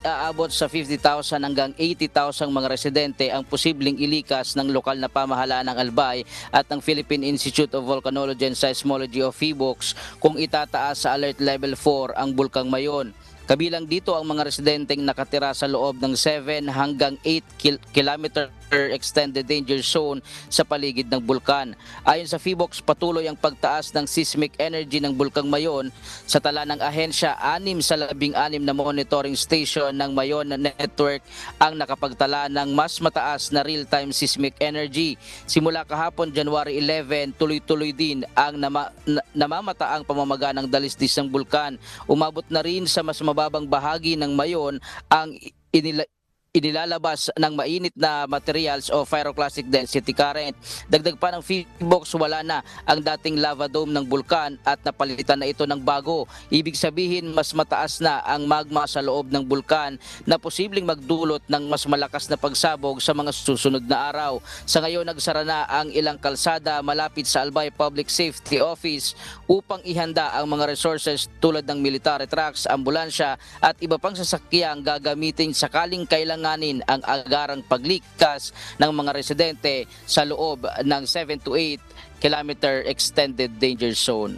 aabot sa 50,000 hanggang 80,000 mga residente ang posibleng ilikas ng lokal na pamahalaan ng Albay at ng Philippine Institute of Volcanology and Seismology of PHIVOLCS kung itataas sa Alert Level 4 ang Bulkang Mayon. Kabilang dito ang mga residenteng nakatira sa loob ng 7 hanggang 8 kilometer extended danger zone sa paligid ng bulkan. Ayon sa PHIVOLCS, patuloy ang pagtaas ng seismic energy ng Bulkang Mayon. Sa tala ng ahensya, 6 sa 16 na monitoring station ng Mayon Network ang nakapagtala ng mas mataas na real-time seismic energy. Simula kahapon, January 11, tuloy-tuloy din ang namamataang pamamaga ng dalisdis ng bulkan. Umabot na rin sa mas mababang bahagi ng Mayon ang inilalabas ng mainit na materials o pyroclastic density current. Dagdag pa ng PHIVOLCS, wala na ang dating lava dome ng bulkan at napalitan na ito ng bago. Ibig sabihin, mas mataas na ang magma sa loob ng bulkan na posibleng magdulot ng mas malakas na pagsabog sa mga susunod na araw. Sa ngayon, nagsara na ang ilang kalsada malapit sa Albay Public Safety Office upang ihanda ang mga resources tulad ng military trucks, ambulansya at iba pang sasakyang gagamitin sakaling kailangan ang agarang paglikas ng mga residente sa loob ng 7 to 8 kilometer extended danger zone.